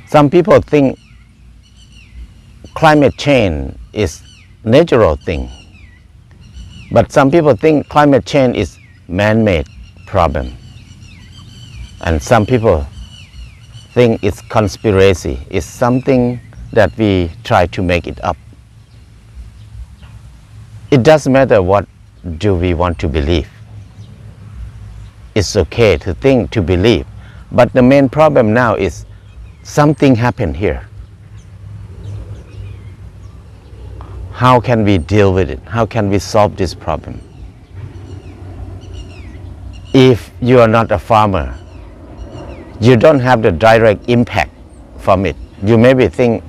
Some people think climate change is natural thing, but some people think climate change is man-made problem, and some people think it's conspiracy, it's something that we try to make it up. It doesn't matter what do we want to believe. It's okay to think, to believe, but the main problem now is something happened here. How can we deal with it? How can we solve this problem? If you are not a farmer, you don't have the direct impact from it. You maybe think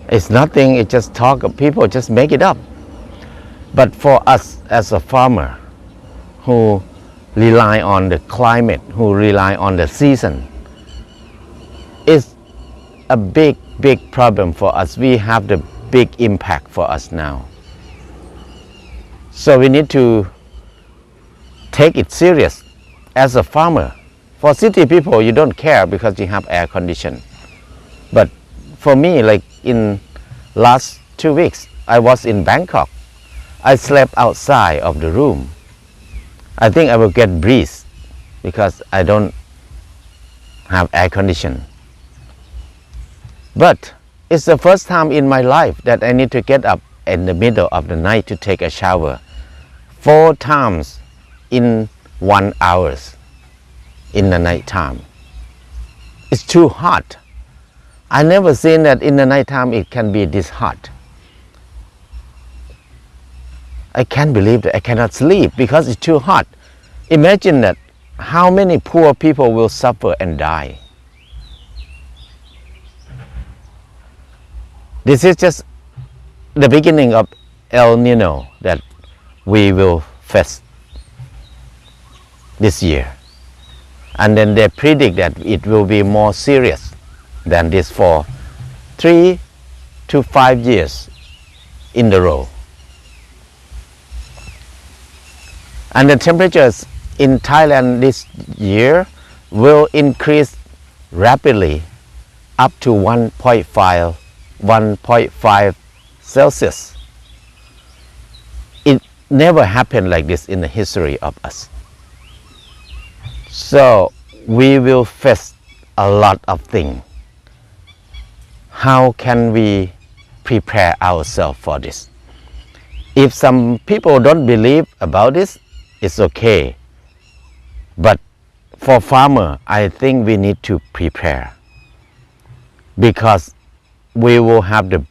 it's nothing, it's just talk of people, just make it up. But for us as a farmer who rely on the climate, who rely on the season, it's a big problem for us. We have the big impact for us now. So we need to take it serious as a farmer. For city people, you don't care because you have air condition. But for me, like in last 2 weeks, I was in Bangkok. I slept outside of the room. I think I will get breeze because I don't have air condition. But it's the first time in my life that I need to get up in the middle of the night to take a shower 4 times in 1 hour in the night time. It's too hot. I never seen that in the night time it can be this hot. I can't believe that I cannot sleep because it's too hot. Imagine that how many poor people will suffer and die. This is just the beginning of El Nino that we will face this year. And then they predict that it will be more serious than this for 3 to 5 years in a row. And the temperatures in Thailand this year will increase rapidly up to 1.5 Celsius. It never happened like this in the history of us. So we will face a lot of things. How can we prepare ourselves for this? If some people don't believe about this, it's okay. But for farmer, I think we need to prepare because we will have the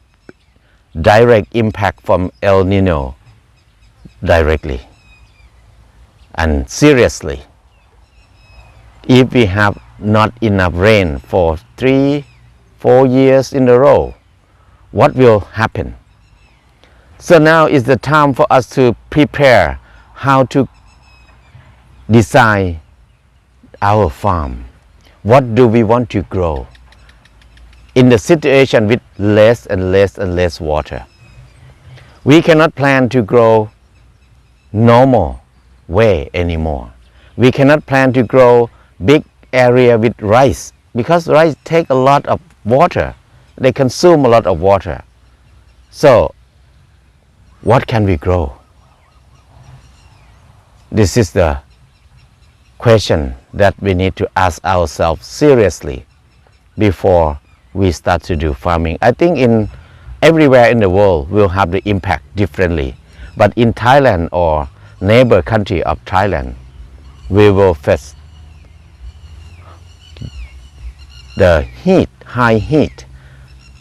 direct impact from El Nino directly and seriously. If we have not enough rain for 3-4 years in a row, what will happen? So now is the time for us to prepare how to design our farm. What do we want to grow in the situation with less and less water? We cannot plan to grow normal way anymore. We cannot plan to grow big area with rice because rice take a lot of water. They consume a lot of water. So what can we grow? This is the question that we need to ask ourselves seriously before we start to do farming. I think in everywhere in the world will have the impact differently. But in Thailand or neighbor country of Thailand, we will face the heat, high heat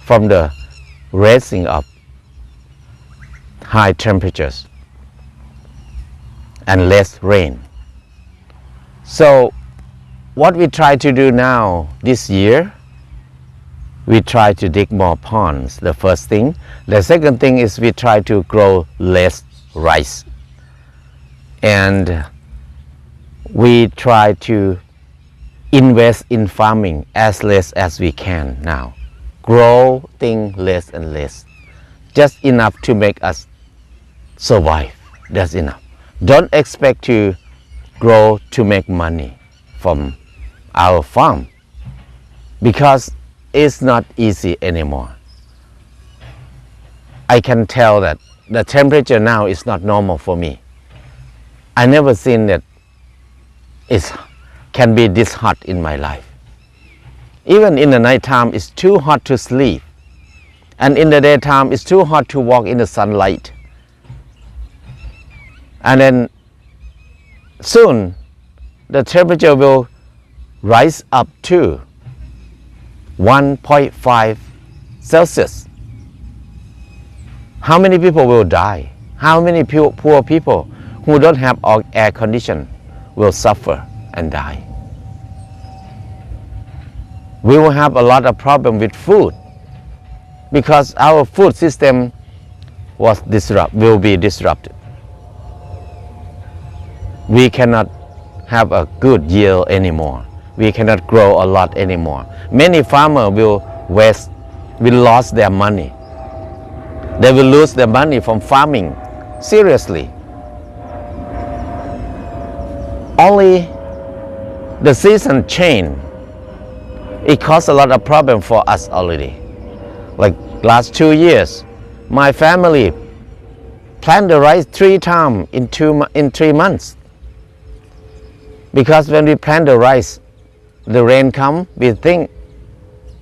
from the rising of high temperatures and less rain. So what we try to do now this year, we try to dig more ponds, the first thing. The second thing is we try to grow less rice. And we try to invest in farming as less as we can now. Grow things less and less. Just enough to make us survive. That's enough. Don't expect to grow to make money from our farm because is not easy anymore. I can tell that the temperature now is not normal for me. I never seen that it can be this hot in my life. Even in the night time, it's too hot to sleep. And in the daytime, it's too hot to walk in the sunlight. And then soon, the temperature will rise up to 1.5 Celsius. How many people will die? How many poor people who don't have air condition will suffer and die? We will have a lot of problem with food because our food system will be disrupted. We cannot have a good yield anymore. We cannot grow a lot anymore. Many farmers will lose their money. They will lose their money from farming. Seriously. Only the season change, it caused a lot of problem for us already. Like last 2 years, my family planted the rice 3 times in 3 months. Because when we plant the rice, the rain come, we think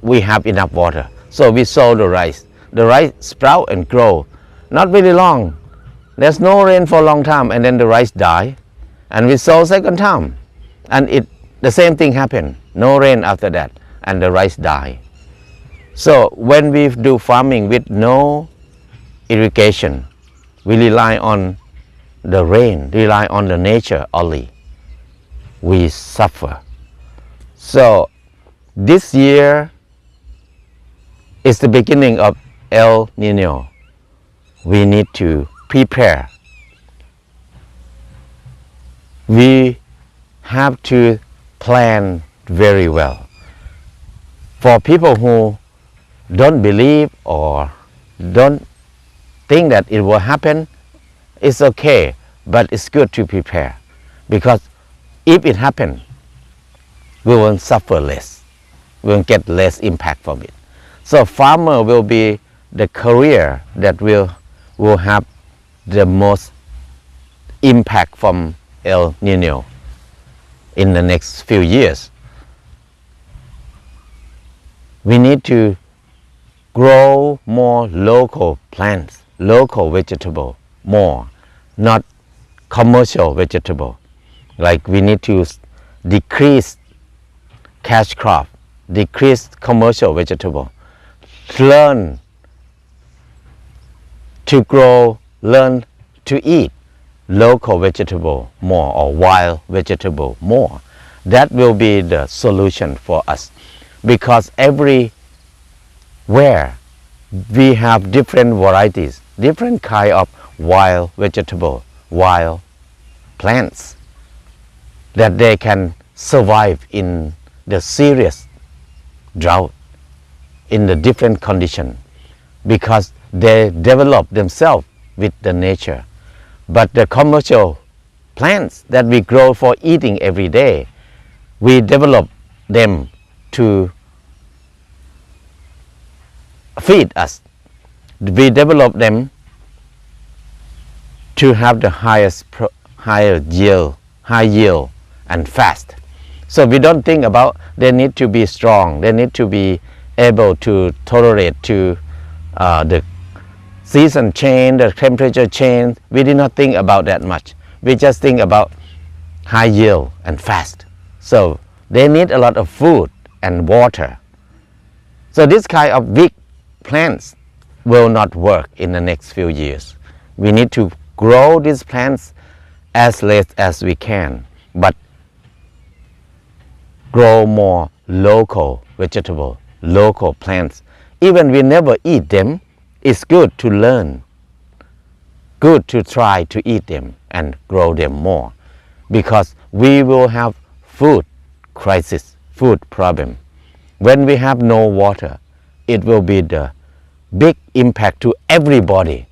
we have enough water. So we sow the rice. The rice sprout and grow. Not really long. There's no rain for a long time and then the rice die. And we sow second time. And the same thing happened. No rain after that. And the rice die. So when we do farming with no irrigation, we rely on the rain, rely on the nature only. We suffer. So this year is the beginning of El Nino. We need to prepare. We have to plan very well. For people who don't believe or don't think that it will happen, it's okay, but it's good to prepare. Because if it happens, we will suffer less. We will get less impact from it. So farmer will be the career that will have the most impact from El Nino in the next few years. We need to grow more local plants, local vegetable more, not commercial vegetable. Like we need to decrease cash crop, decrease commercial vegetable, learn to grow, learn to eat local vegetable more or wild vegetable more. That will be the solution for us, because everywhere we have different varieties, different kind of wild vegetable, wild plants, that they can survive in the serious drought, in the different condition, because they develop themselves with the nature. But the commercial plants that we grow for eating every day, we develop them to feed us. We develop them to have the high yield and fast. So we don't think about they need to be strong, they need to be able to tolerate to the season change, the temperature change. We did not think about that much. We just think about high yield and fast. So they need a lot of food and water. So this kind of big plants will not work in the next few years. We need to grow these plants as late as we can, but grow more local vegetable, local plants. Even we never eat them, it's good to learn, good to try to eat them and grow them more, because we will have food crisis, food problem. When we have no water, it will be the big impact to everybody.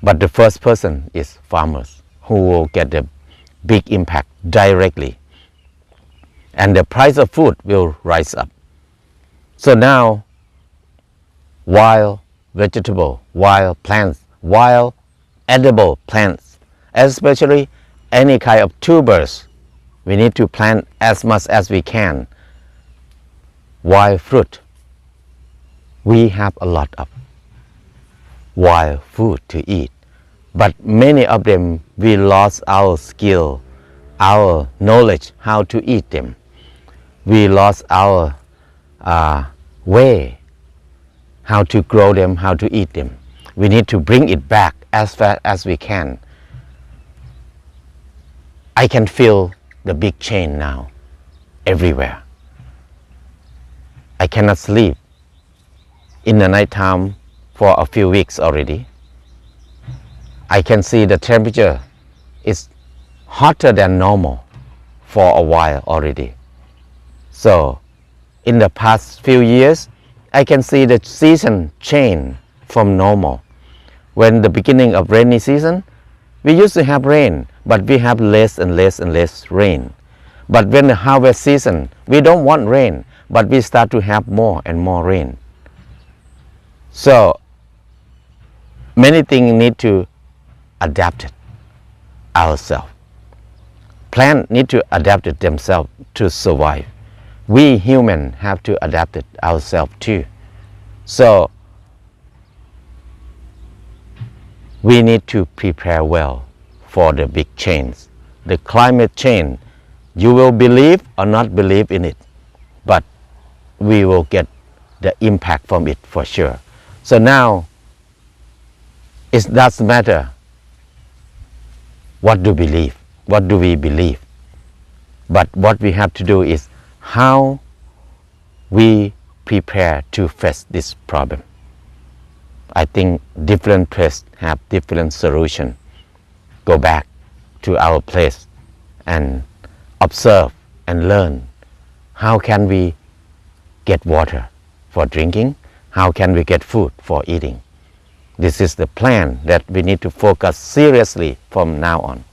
But the first person is farmers, who will get the big impact directly. And the price of food will rise up. So now, wild vegetable, wild plants, wild edible plants, especially any kind of tubers, we need to plant as much as we can. Wild fruit, we have a lot of wild food to eat, but many of them we lost our skill, our knowledge how to eat them. We lost our way how to grow them, how to eat them. We need to bring it back as fast as we can. I can feel the big change now everywhere. I cannot sleep in the night time for a few weeks already. I can see the temperature is hotter than normal for a while already. So in the past few years, I can see the season change from normal. When the beginning of rainy season, we used to have rain, but we have less and less and less rain. But when the harvest season, we don't want rain, but we start to have more and more rain. So many things need to adapt it ourselves. Plants need to adapt it themselves to survive. We humans have to adapt it ourselves too. So we need to prepare well for the big change. The climate change, you will believe or not believe in it, but we will get the impact from it for sure. So now, it doesn't matter what do we believe, but what we have to do is how we prepare to face this problem. I think different places have different solutions. Go back to our place and observe and learn. How can we get water for drinking? How can we get food for eating? This is the plan that we need to focus seriously from now on.